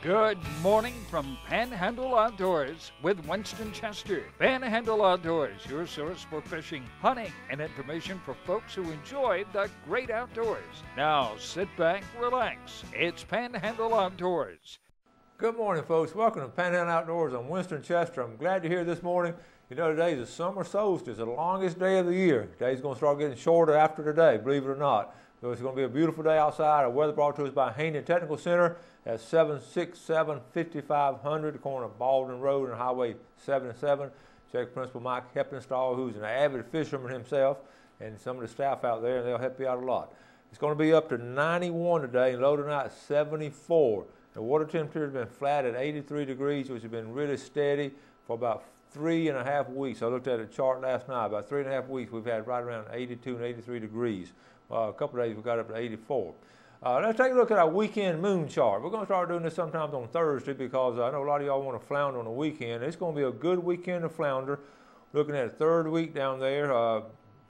Good morning from Panhandle Outdoors with Winston Chester. Panhandle Outdoors, your source for fishing, hunting, and information for folks who enjoy the great outdoors. Now sit back, relax. It's Panhandle Outdoors. Good morning, folks. Welcome to Panhandle Outdoors. I'm Winston Chester. I'm glad you're here this morning. You know, today's the summer solstice, the longest day of the year. Today's going to start getting shorter after today, believe it or not. So it's going to be a beautiful day outside. Our weather brought to us by Hayden Technical Center at 767-5500, the corner of Baldwin Road and Highway 77. Check Principal Mike Heppenstall, who's an avid fisherman himself, and some of the staff out there, and they'll help you out a lot. It's going to be up to 91 today, and low tonight 74. The water temperature has been flat at 83 degrees, which has been really steady for about 3.5 weeks. I looked at a chart last night. About 3.5 weeks, we've had right around 82 and 83 degrees. A couple of days, we got up to 84. Let's take a look at our weekend moon chart. We're going to start doing this sometimes on Thursday because I know a lot of y'all want to flounder on the weekend. It's going to be a good weekend to flounder. Looking at the third week down there,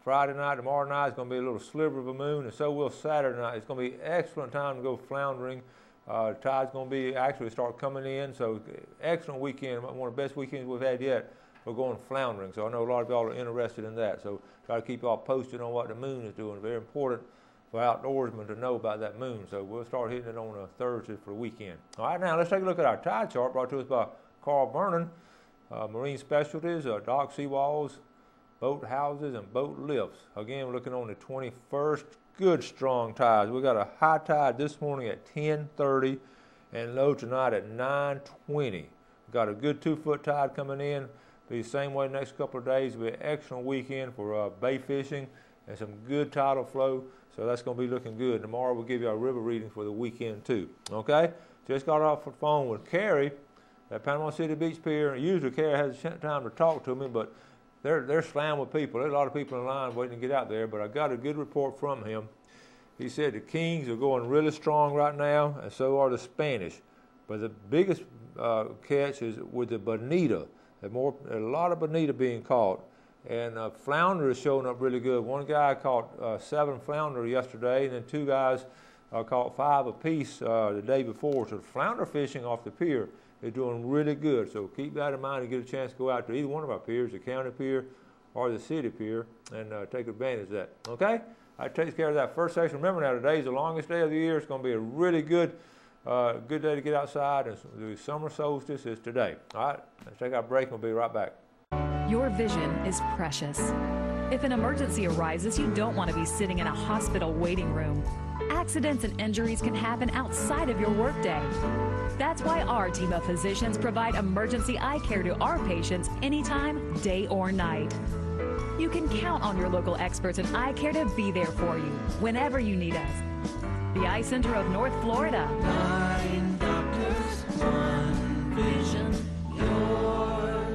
Friday night, tomorrow night is going to be a little sliver of a moon, and so will Saturday night. It's going to be an excellent time to go floundering. Tide's going to be actually start coming in, so excellent weekend, one of the best weekends we've had yet for going floundering. So I know a lot of y'all are interested in that. So try to keep y'all posted on what the moon is doing. Very important for outdoorsmen to know about that moon. So we'll start hitting it on a Thursday for the weekend. All right, now let's take a look at our tide chart brought to us by Carl Vernon, Marine Specialties, dock seawalls, boat houses, and boat lifts. Again, we're looking on the 21st. Good strong tides. We got a high tide this morning at 10:30 and low tonight at 9:20. Got a good 2-foot tide coming in. Be the same way the next couple of days. Will be an excellent weekend for bay fishing and some good tidal flow. So that's going to be looking good. Tomorrow we'll give you our river reading for the weekend too. Okay? Just got off the phone with Carrie at Panama City Beach Pier. Usually Carrie has time to talk to me, but they're slammed with people. There's a lot of people in line waiting to get out there, but I got a good report from him. He said the Kings are going really strong right now, and so are the Spanish. But the biggest catch is with the bonita. There's a lot of bonita being caught, and flounder is showing up really good. One guy caught 7 flounder yesterday, and then 2 guys caught 5 apiece the day before. So the flounder fishing off the pier is doing really good. So keep that in mind and get a chance to go out to either one of our piers, the county pier or the city pier, and take advantage of that. Okay? That takes care of that first section. Remember now, today is the longest day of the year. It's going to be a really good day to get outside, and the summer solstice is today. All right, let's take our break and we'll be right back. Your vision is precious. If an emergency arises, you don't want to be sitting in a hospital waiting room. Accidents and injuries can happen outside of your workday. That's why our team of physicians provide emergency eye care to our patients anytime, day or night. You can count on your local experts in eye care to be there for you whenever you need us. The Eye Center of North Florida. 9 doctors, 1 vision, yours.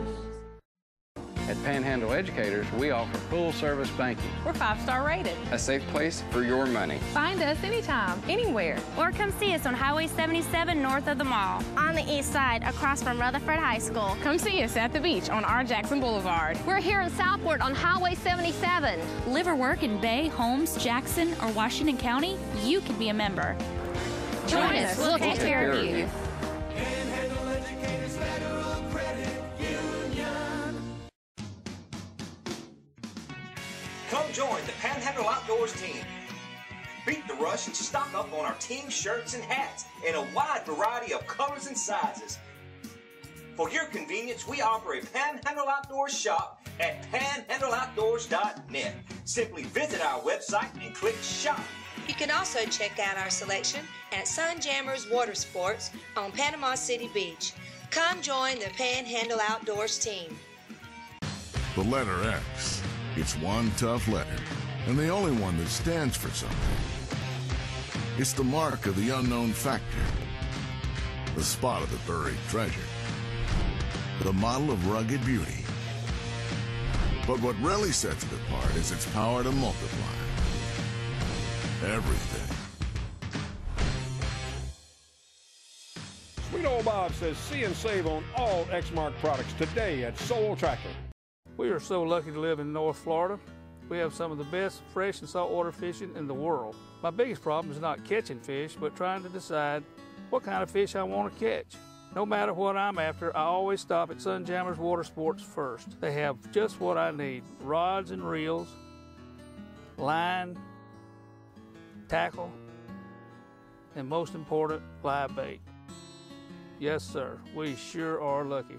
At Panhandle Educators, we offer full-service banking. We're 5-star rated. A safe place for your money. Find us anytime, anywhere. Or come see us on Highway 77 north of the mall. On the east side, across from Rutherford High School. Come see us at the beach on R. Jackson Boulevard. We're here in Southport on Highway 77. Live or work in Bay, Holmes, Jackson, or Washington County? You can be a member. Join us. We'll take care of you. Panhandle Educators Federal Credit Union. Come join the Panhandle Outdoors team. Beat the rush and stock up on our team shirts and hats in a wide variety of colors and sizes. For your convenience, we offer a Panhandle Outdoors shop at panhandleoutdoors.net. Simply visit our website and click shop. You can also check out our selection at Sunjammers Water Sports on Panama City Beach. Come join the Panhandle Outdoors team. The letter X. It's one tough letter, and the only one that stands for something. It's the mark of the unknown factor, the spot of the buried treasure, the model of rugged beauty. But what really sets it apart is its power to multiply everything. Sweet Old Bob says see and save on all Exmark products today at Soul Tractor. We are so lucky to live in North Florida. We have some of the best fresh and saltwater fishing in the world. My biggest problem is not catching fish, but trying to decide what kind of fish I want to catch. No matter what I'm after, I always stop at Sunjammers Water Sports first. They have just what I need: rods and reels, line, tackle, and most important, live bait. Yes, sir, we sure are lucky.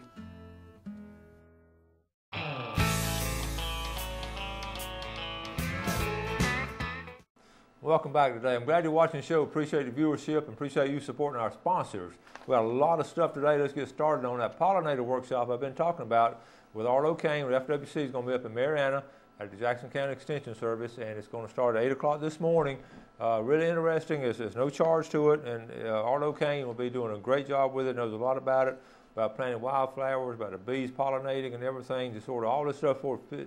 Welcome back today. I'm glad you're watching the show. Appreciate the viewership and appreciate you supporting our sponsors. We got a lot of stuff today. Let's get started on that pollinator workshop I've been talking about with Arlo Kane with FWC. Is going to be up in Marianna at the Jackson County Extension Service, and it's going to start at 8 o'clock this morning. Really interesting. There's no charge to it, and Arlo Kane will be doing a great job with it. Knows a lot about it, about planting wildflowers, about the bees pollinating and everything. Just sort of all this stuff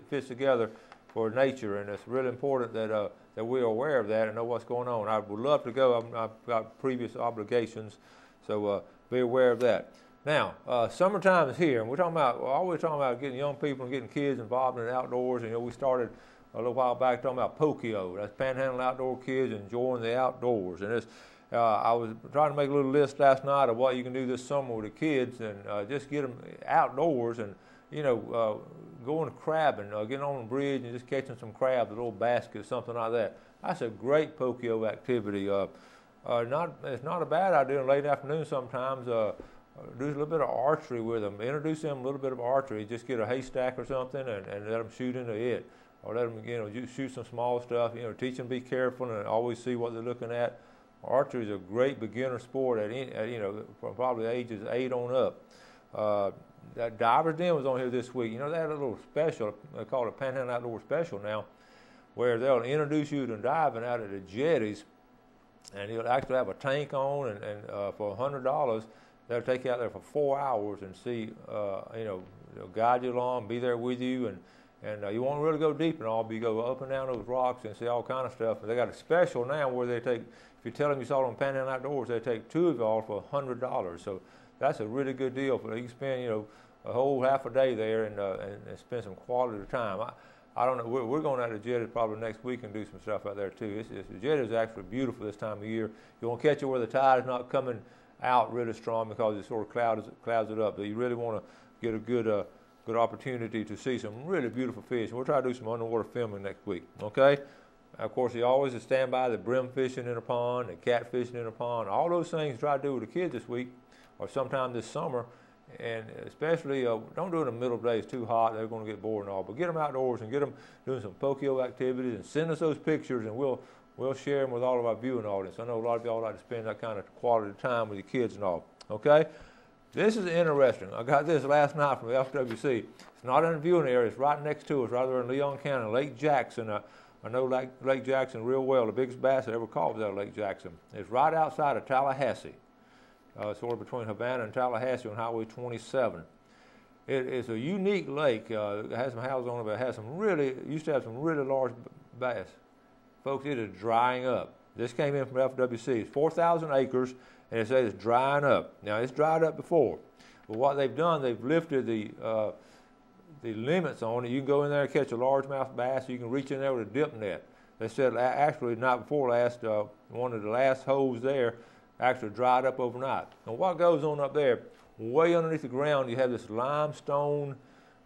fits together for nature, and it's really important that that we're aware of that and know what's going on. I would love to go. I've got previous obligations, so be aware of that. Now, summertime is here, and we're always talking about getting young people and getting kids involved in the outdoors. And, we started a little while back talking about Pokio. That's Panhandle outdoor kids enjoying the outdoors. And I was trying to make a little list last night of what you can do this summer with the kids, and just get them outdoors and, going crabbing, getting on the bridge and just catching some crabs, a little basket, something like that. That's a great Pokio activity. It's not a bad idea in the late afternoon sometimes. Do a little bit of archery with them. Introduce them a little bit of archery. Just get a haystack or something and let them shoot into it. Or let them, shoot some small stuff. Teach them to be careful and always see what they're looking at. Archery is a great beginner sport from probably ages 8 on up. That Divers Den was on here this week. They had a little special. They call it a Panhandle Outdoor Special now, where they'll introduce you to diving out at the jetties, and you'll actually have a tank on, and for $100, they'll take you out there for 4 hours and see, they'll guide you along, be there with you, and you won't really go deep and all, but you go up and down those rocks and see all kind of stuff. But they got a special now where they take, if you tell them you saw it on Panhandle Outdoors, they take 2 of y'all for $100. So that's a really good deal. You can spend, a whole half a day there and spend some quality time. I don't know. We're going out to the jetty probably next week and do some stuff out there too. The jetty is actually beautiful this time of year. You won't catch it where the tide is not coming out really strong because it sort of clouds it up. But you really want to get a good opportunity to see some really beautiful fish. We'll try to do some underwater filming next week. Okay. Of course, you always stand by the brim fishing in a pond, the cat fishing in a pond. All those things try to do with the kids this week or sometime this summer. And especially, don't do it in the middle of the day. It's too hot. They're going to get bored and all. But get them outdoors and get them doing some Pokio activities and send us those pictures, and we'll share them with all of our viewing audience. I know a lot of y'all like to spend that kind of quality time with your kids and all. Okay? This is interesting. I got this last night from the FWC. It's not in the viewing area. It's right next to us, right there in Leon County, Lake Jackson. I know Lake Jackson real well. The biggest bass I ever caught was out of Lake Jackson. It's right outside of Tallahassee. Sort of between Havana and Tallahassee on Highway 27. It's a unique lake. It has some houses on it, but it has used to have some really large bass. Folks, it is drying up. This came in from FWC. It's 4,000 acres, and it says it's drying up. Now, it's dried up before. But what they've done, they've lifted the limits on it. You can go in there and catch a largemouth bass. You can reach in there with a dip net. They said actually night before last, one of the last holes there actually dried up overnight. And what goes on up there, way underneath the ground, you have this limestone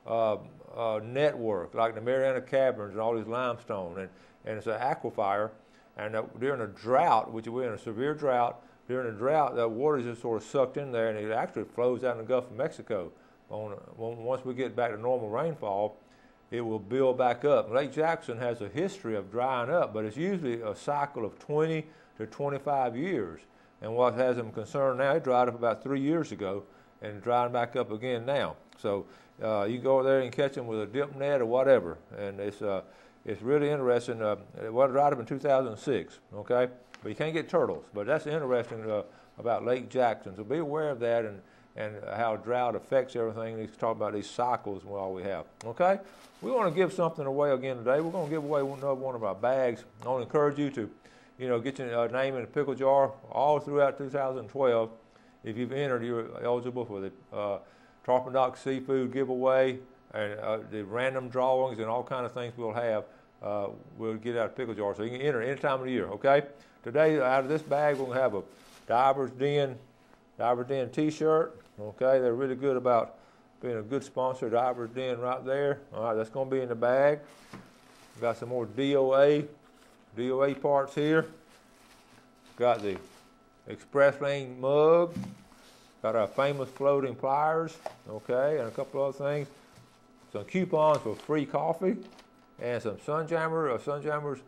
network, like the Mariana Caverns and all these limestone, and it's an aquifer. And during a drought, which we're in a severe drought, during a drought, that water is just sort of sucked in there, and it actually flows out in the Gulf of Mexico. Once we get back to normal rainfall, it will build back up. Lake Jackson has a history of drying up, but it's usually a cycle of 20 to 25 years. And what has them concerned now, it dried up about 3 years ago and drying back up again now. So you go over there and catch them with a dip net or whatever. And it's really interesting. It was dried up in 2006, okay? But you can't get turtles. But that's interesting about Lake Jackson. So be aware of that and how drought affects everything. Let's talk about these cycles while we have, okay? We want to give something away again today. We're going to give away another one of our bags. I want to encourage you to get your name in a pickle jar all throughout 2012. If you've entered, you're eligible for the Tarpon Dock Seafood giveaway and the random drawings and all kind of things we'll have. We'll get out a pickle jar, so you can enter any time of the year, okay? Today, out of this bag, we're going to have a Divers Den Divers Den T-shirt. Okay, they're really good about being a good sponsor. Divers Den right there. All right, that's going to be in the bag. Got some more DOA parts here. Got the Express Lane mug. Got our famous floating pliers. Okay, and a couple other things. Some coupons for free coffee, and some Sunjammers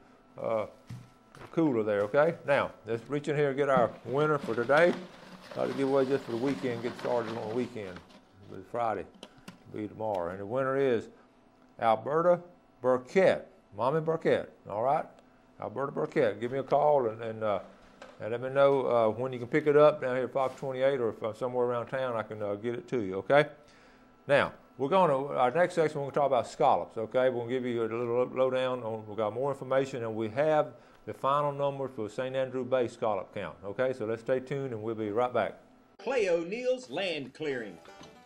cooler there. Okay, now let's reach in here and get our winner for today. Got to give away just for the weekend. Get started on the weekend. It's Friday. It'll be tomorrow, and the winner is Alberta Burkett, Mommy Burkett. All right, Alberta Burkett. Give me a call and let me know when you can pick it up down here at Fox 28, or if I'm somewhere around town, I can get it to you. Okay. Now, we're going to, our next section, we're going to talk about scallops, okay? We're going to give you a little lowdown on, we've got more information, and we have the final number for St. Andrew Bay scallop count, okay? So let's stay tuned, and we'll be right back. Clay O'Neill's Land Clearing.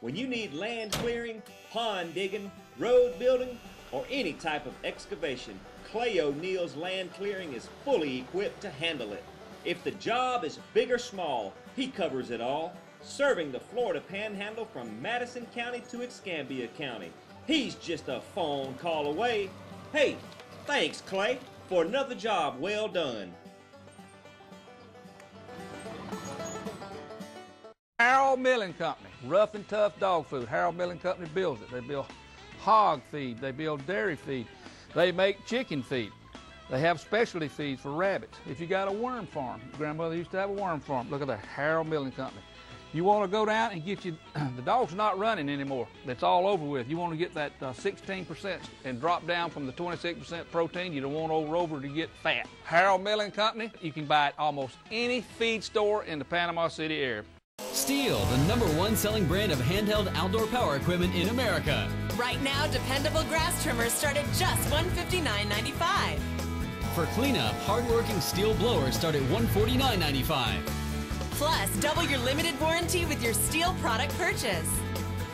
When you need land clearing, pond digging, road building, or any type of excavation, Clay O'Neill's Land Clearing is fully equipped to handle it. If the job is big or small, he covers it all. Serving the Florida Panhandle from Madison County to Escambia County. He's just a phone call away. Hey, thanks, Clay, for another job well done. Harold Milling Company, rough and tough dog food. Harold Milling Company builds it. They build hog feed, they build dairy feed, they make chicken feed. They have specialty feeds for rabbits. If you got a worm farm, grandmother used to have a worm farm. Look at the Harold Milling Company. You want to go down and get you, the dog's not running anymore. That's all over with. You want to get that 16% and drop down from the 26% protein. You don't want old Rover to get fat. Harold Milling Company, you can buy it almost any feed store in the Panama City area. Steel, the #1 selling brand of handheld outdoor power equipment in America. Right now, dependable grass trimmers start at just $159.95. For cleanup, hard-working steel blowers start at $149.95. Plus, double your limited warranty with your Steel product purchase.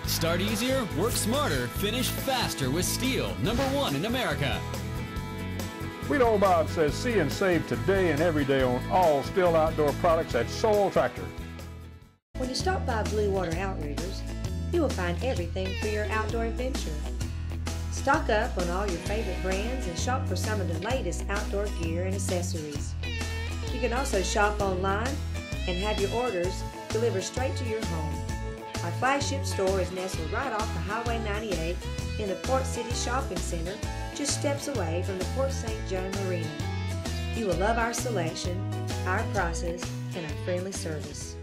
Start easier, work smarter, finish faster with Steel, #1 in America. We Know Bob says see and save today and every day on all Steel outdoor products at Soul Tractor. When you stop by Blue Water Outriggers, you will find everything for your outdoor adventure. Stock up on all your favorite brands and shop for some of the latest outdoor gear and accessories. You can also shop online and have your orders delivered straight to your home. Our flagship store is nestled right off of Highway 98 in the Port City Shopping Center, just steps away from the Port St. John Marina. You will love our selection, our prices, and our friendly service.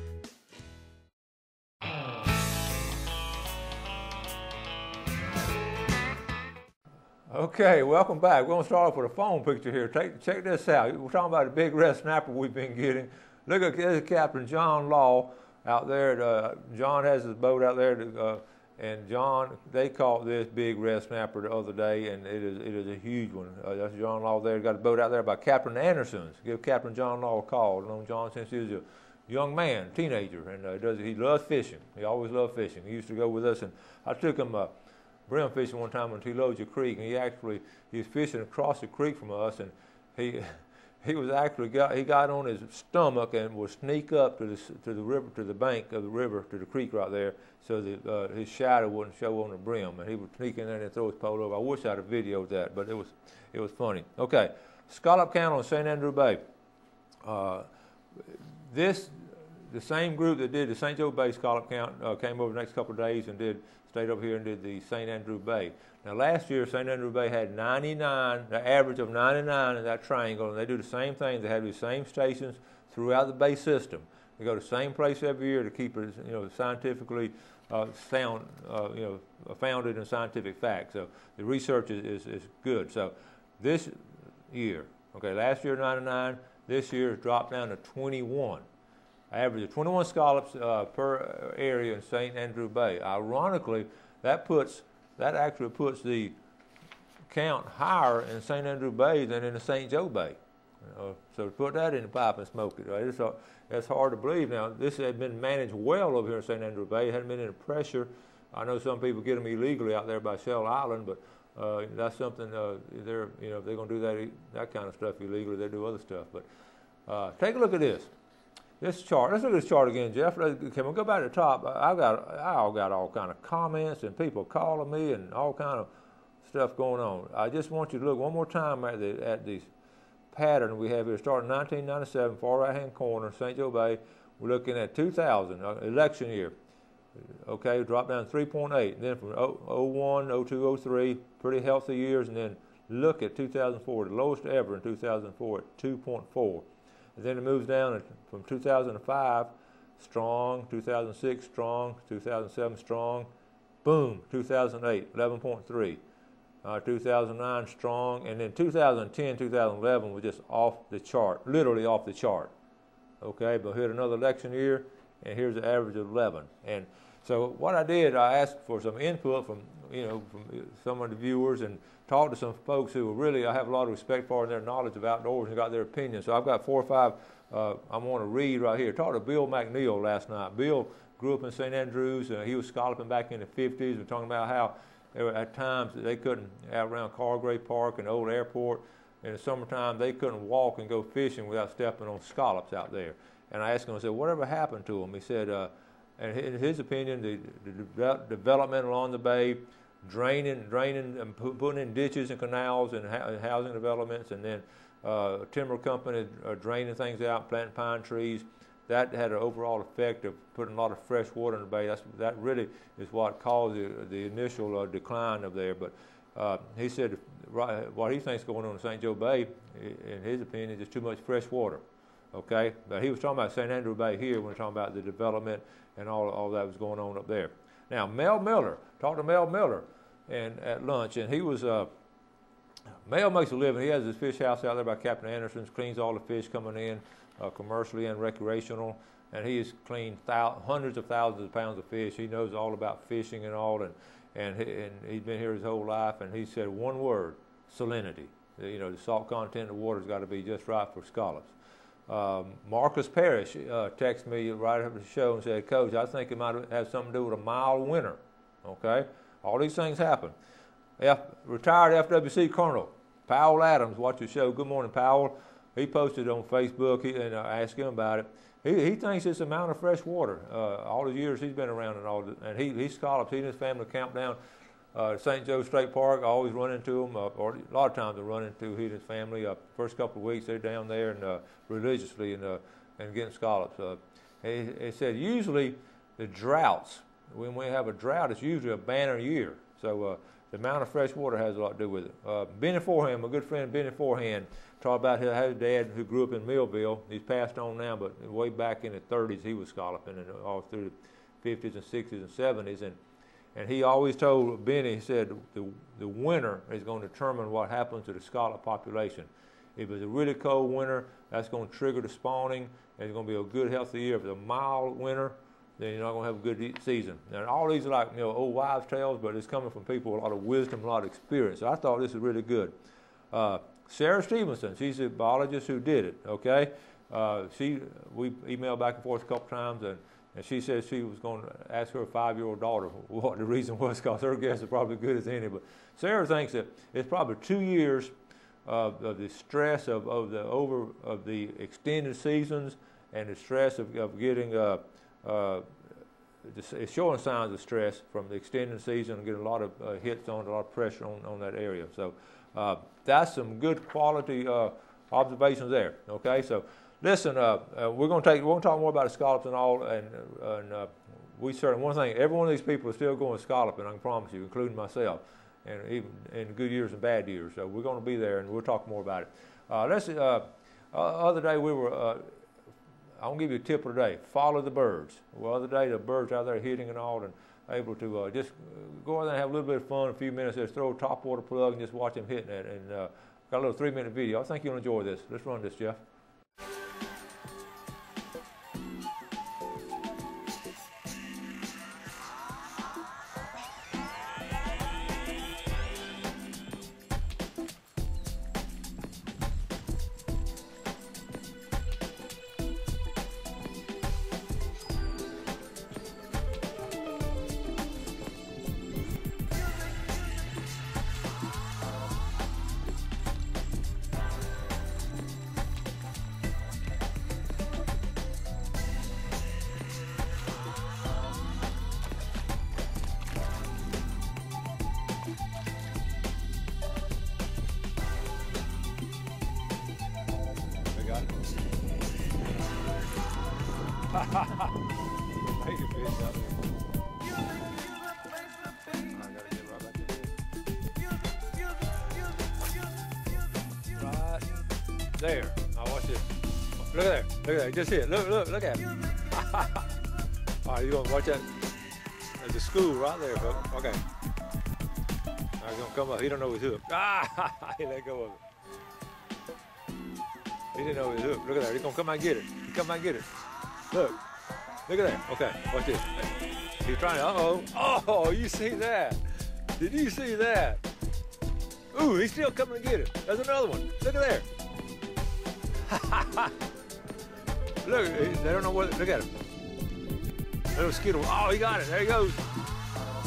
Okay, welcome back. We're going to start off with a phone picture here. Check this out. We're talking about the big red snapper we've been getting. Look at this, Captain John Law out there. John has his boat out there, and John, they caught this big red snapper the other day, and it is a huge one. That's John Law there. Got a boat out there by Captain Anderson's. Give Captain John Law a call. I've known John since he was a young man, teenager, and he loves fishing. He always loved fishing. He used to go with us, and I took him brim fishing one time on Teologia Creek, and he was fishing across the creek from us, and he was actually got on his stomach and would sneak up to the river, to the bank of the river, to the creek right there, so that his shadow wouldn't show on the brim, and he would sneak in there and throw his pole over. I wish I'd have videoed that, but it was funny. Okay, scallop count on St. Andrew Bay. The same group that did the St. Joe Bay scallop count came over the next couple of days and stayed over here and did the St. Andrew Bay. Now last year, St. Andrew Bay had 99, the average of 99 in that triangle, and they do the same thing. They have the same stations throughout the Bay system. They go to the same place every year to keep it, scientifically sound, founded in scientific fact. So the research is good. So this year, okay, last year 99, this year it's dropped down to 21. Average of 21 scallops per area in St. Andrew Bay. Ironically, that actually puts the count higher in St. Andrew Bay than in the St. Joe Bay. So to put that in the pipe and smoke it, right? It's hard to believe. Now, this had been managed well over here in St. Andrew Bay. It hadn't been any pressure. I know some people get them illegally out there by Shell Island, but that's something if they're going to do that kind of stuff illegally, they do other stuff. But take a look at this. this chart. Let's look at this chart again, Jeff. Can we go back to the top? I got all kind of comments and people calling me and all kind of stuff going on. I just want you to look one more time at the pattern we have here. Starting 1997, far right-hand corner, St. Joe Bay. We're looking at 2000, election year. Okay, drop down 3.8. Then from 01, 02, 03, pretty healthy years, and then look at 2004, the lowest ever in 2004 at 2.4. And then it moves down from 2005, strong, 2006, strong, 2007, strong, boom, 2008, 11.3. 2009, strong, and then 2010, 2011 was just off the chart, literally off the chart. Okay, but hit another election year, and here's the average of 11. And so what I did, I asked for some input from some of the viewers and talked to some folks who really I have a lot of respect for in their knowledge of outdoors and got their opinions. So I've got 4 or 5 I want to read right here. Talked to Bill McNeil last night. Bill grew up in St. Andrews. He was scalloping back in the 50s. We're talking about how at times they couldn't, out around Cargrave Park and Old Airport, in the summertime they couldn't walk and go fishing without stepping on scallops out there. And I asked him, I said, whatever happened to them? He said, and in his opinion, the development along the bay, draining and putting in ditches and canals and housing developments, and then timber company draining things out, planting pine trees, that had an overall effect of putting a lot of fresh water in the bay. That really is what caused the initial decline of there. But he said what he thinks going on in St. Joe Bay, in his opinion, is just too much fresh water. Okay, but he was talking about St. Andrew Bay here when we're talking about the development and all that was going on up there. Now, Mel Miller, talked to Mel Miller at lunch, and he was, Mel makes a living. He has his fish house out there by Captain Anderson's, cleans all the fish coming in, commercially and recreational, and he has cleaned hundreds of thousands of pounds of fish. He knows all about fishing and all, and he's been here his whole life, and he said one word: salinity. The salt content of the water's got to be just right for scallops. Marcus Parrish texted me right after the show and said, Coach, I think it might have something to do with a mild winter. Okay? All these things happen. Retired FWC Colonel Powell Adams, watch the show. Good morning, Powell. He posted on Facebook, and I asked him about it. He thinks it's the amount of fresh water. All the years he's been around and he scallops. He and his family camp down St. Joe State Park. I always run into him, or a lot of times I run into he and his family. First couple of weeks they're down there and religiously and getting scallops. He said usually the droughts, when we have a drought, it's usually a banner year. So the amount of fresh water has a lot to do with it. Benny Forehand, my good friend Benny Forehand, talked about his dad who grew up in Millville. He's passed on now, but way back in the 30s he was scalloping, and all through the 50s and 60s and 70s. And he always told Benny, he said, the winter is going to determine what happens to the scallop population. If it's a really cold winter, that's going to trigger the spawning, and it's going to be a good, healthy year. If it's a mild winter, then you're not going to have a good season. Now, all these are like old wives' tales, but it's coming from people with a lot of wisdom, a lot of experience. So I thought this was really good. Sarah Stevenson, she's a biologist who did it, okay? We emailed back and forth a couple times, and she said she was going to ask her 5-year-old daughter what the reason was, because her guess is probably good as any. But Sarah thinks that it's probably 2 years of the stress of the extended seasons and the stress of getting it's showing signs of stress from the extended season and getting a lot of hits on, a lot of pressure on that area. So that's some good quality observations there. Okay, so. Listen, we're going to talk more about the scallops and all, and we certainly, one thing, every one of these people is still going scalloping, I can promise you, including myself, and even in good years and bad years. So we're going to be there, and we'll talk more about it. Other day we were, I'm going to give you a tip of the day, follow the birds. Well, the other day the birds out there hitting and all, and able to just go out there and have a little bit of fun, a few minutes, just throw a top water plug and just watch them hitting it, and got a little 3-minute video. I think you'll enjoy this. Let's run this, Jeff. Make a fish out there. I gotta get right back in there. Right there. Now watch this. Look at there. Look at that. Just hit. Look at it. All right, you gonna watch that? There's a school right there, folks. Okay. Now he's gonna come up. He don't know his hook. He let go of it. He didn't know his hook. Look at that. He's gonna come out and get it. He come out and get it. Look. Look at that. Okay. Watch this. He's trying to. Oh, you see that? Did you see that? Ooh, he's still coming to get it. There's another one. Look at there. Look, they don't know what. Look at him. Little skittle. Oh, he got it. There he goes.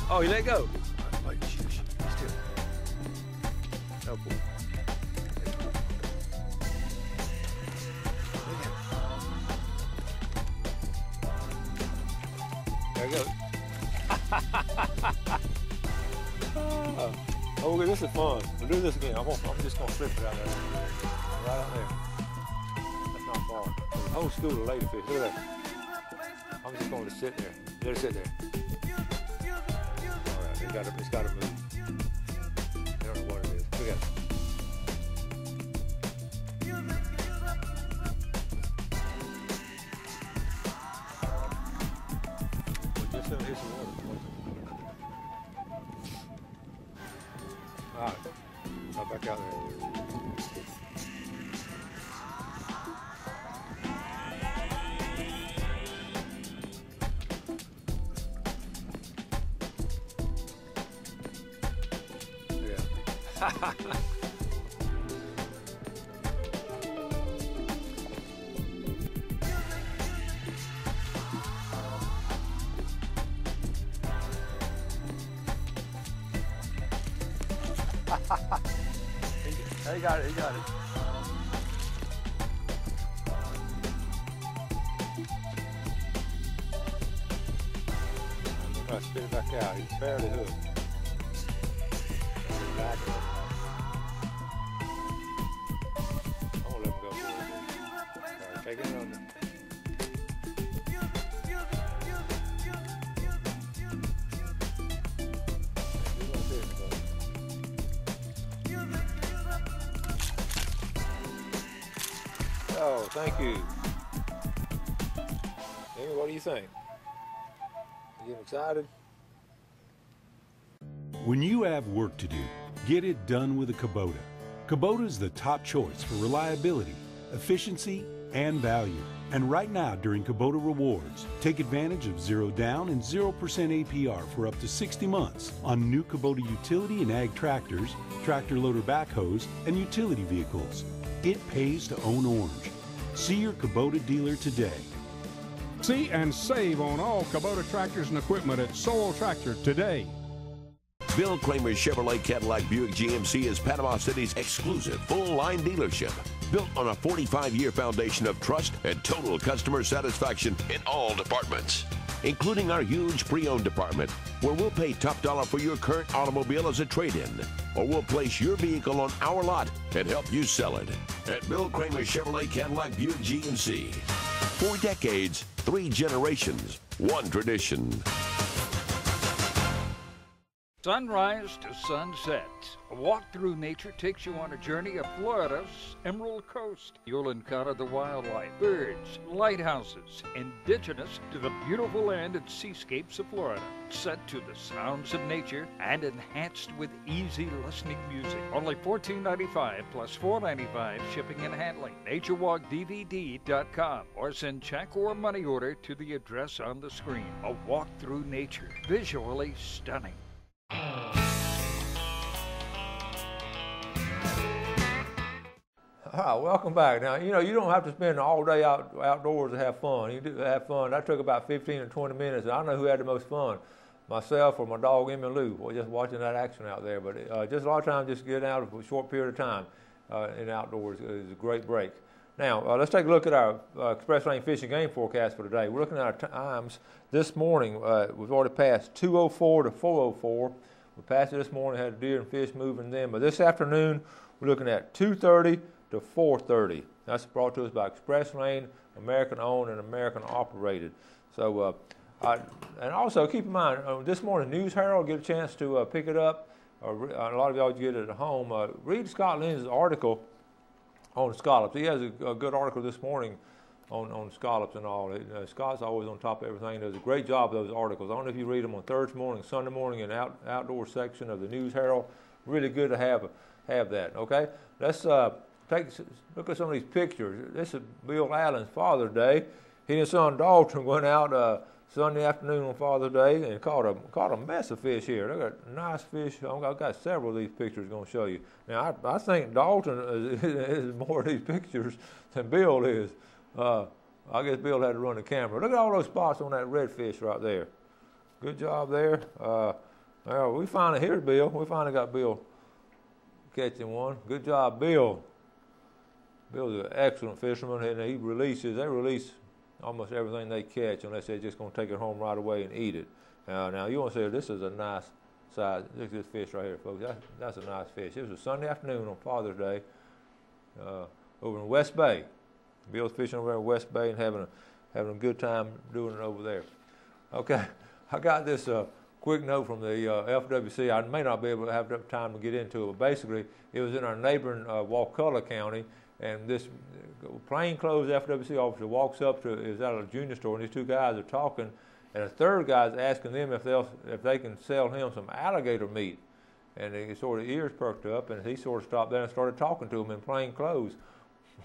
Oh, he let go. Wait, shush. Still. Oh, boy. There he goes. Oh, this is fun. We'll do this again. I'm just going to flip it out there. Right out there. That's not far. There's a whole school of ladyfish. Look at that. I'm just going to sit there. Let it sit there. All right, it's got to move. I don't know what it is. Look at it. Just let it hit some water. All right, right back out there. He got it, he got it. I'm going to spin it back out. He's barely hooked. I'm going to let him go for it. All right, take it under. Oh, thank you. Amy, what do you think? You getting excited? When you have work to do, get it done with a Kubota. Kubota is the top choice for reliability, efficiency, and value. And right now, during Kubota Rewards, take advantage of 0 down and 0% APR for up to 60 months on new Kubota utility and ag tractors, tractor loader backhoes, and utility vehicles. It pays to own orange. See your Kubota dealer today. See and save on all Kubota tractors and equipment at Sorrel Tractor today. Bill Kramer's Chevrolet Cadillac Buick GMC is Panama City's exclusive full-line dealership. Built on a 45-year foundation of trust and total customer satisfaction in all departments, including our huge pre-owned department, where we'll pay top dollar for your current automobile as a trade-in, or we'll place your vehicle on our lot and help you sell it. At Bill Kramer's Chevrolet Cadillac Buick GMC. 4 decades, 3 generations, 1 tradition. Sunrise to sunset. A walk through nature takes you on a journey of Florida's Emerald Coast. You'll encounter the wildlife, birds, lighthouses, indigenous to the beautiful land and seascapes of Florida. Set to the sounds of nature and enhanced with easy listening music. Only $14.95 plus $4.95 shipping and handling. NatureWalkDVD.com or send check or money order to the address on the screen. A walk through nature. Visually stunning. All right, welcome back. Now, you know, you don't have to spend all day outdoors to have fun. You do have fun. That took about 15 or 20 minutes. I don't know who had the most fun, myself or my dog, Emmy Lou, or just watching that action out there. But just a lot of times, just getting out for a short period of time in outdoors is a great break. Now, let's take a look at our Express Lane Fishing Game forecast for today. We're looking at our times this morning. We've already passed 2:04 to 4:04. We passed it this morning, had deer and fish moving then. But this afternoon, we're looking at 2:30 to 4:30. That's brought to us by Express Lane American owned and American operated. So, and also keep in mind, this morning News Herald, get a chance to pick it up. A lot of y'all get it at home. Read Scott Lynn's article on scallops. He has a good article this morning on scallops and all. Scott's always on top of everything. Does a great job of those articles. I don't know if you read them on Thursday morning, Sunday morning, in the outdoor section of the News Herald. Really good to have that. Okay, let's look at some of these pictures. This is Bill Allen's Father's Day. He and his son Dalton went out Sunday afternoon on Father's Day and caught a mess of fish here. They got nice fish. I've got several of these pictures going to show you. Now I think Dalton is more of these pictures than Bill is. I guess Bill had to run the camera. Look at all those spots on that redfish right there. Good job there. Well, we finally, here's Bill. We finally got Bill catching one. Good job, Bill. Bill's an excellent fisherman, and they release almost everything they catch unless they're just going to take it home right away and eat it. Now you want to say this is a nice size. Look at this fish right here, folks. That's a nice fish. It was a Sunday afternoon on Father's Day over in West Bay. Bill's fishing over there in West Bay and having a good time doing it over there. Okay, I got this quick note from the FWC. I may not be able to have time to get into it, but basically it was in our neighboring Wakulla County, and this plainclothes FWC officer walks up to, is at a junior store, and these two guys are talking, and a third guy's asking them if they can sell him some alligator meat, and his sort of ears perked up, and he sort of stopped there and started talking to him in plain clothes.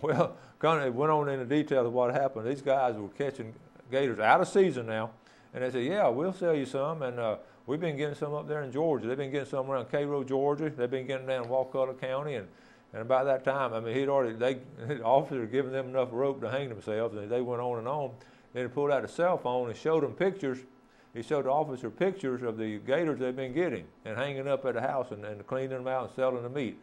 Well, kind of went on into detail of what happened. These guys were catching gators out of season now, and they said, "Yeah, we'll sell you some." And we've been getting some up there in Georgia. They've been getting some around Cairo, Georgia. They've been getting down in Wakulla County, and about that time, I mean, the officer had given them enough rope to hang themselves, and they went on and on. Then he pulled out a cell phone and showed them pictures. He showed the officer pictures of the gators they've been getting and hanging up at the house and cleaning them out and selling the meat.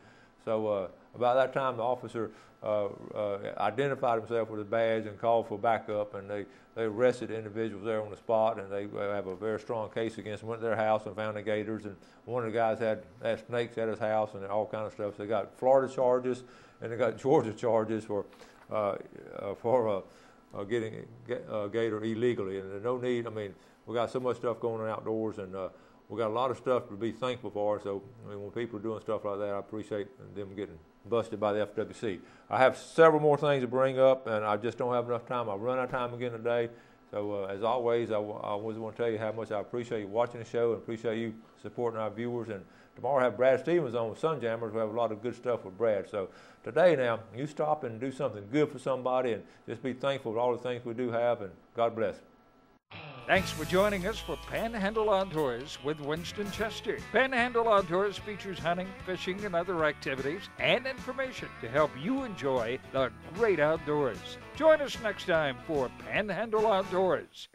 So about that time, the officer identified himself with a badge and called for backup, and they arrested the individuals there on the spot, and they have a very strong case against them. Went to their house and found the gators, and one of the guys had snakes at his house and all kind of stuff. So they got Florida charges and they got Georgia charges for getting a gator illegally. And there's no need. I mean, we got so much stuff going on outdoors, and we got a lot of stuff to be thankful for. So I mean, when people are doing stuff like that, I appreciate them getting busted by the FWC. I have several more things to bring up, and I just don't have enough time. I've run out of time again today. So as always, I always want to tell you how much I appreciate you watching the show and appreciate you supporting our viewers. And tomorrow I have Brad Stevens on with Sunjammers. We have a lot of good stuff with Brad. So today now, you stop and do something good for somebody, and just be thankful for all the things we do have, and God bless. Thanks for joining us for Panhandle Outdoors with Winston Chester. Panhandle Outdoors features hunting, fishing, and other activities and information to help you enjoy the great outdoors. Join us next time for Panhandle Outdoors.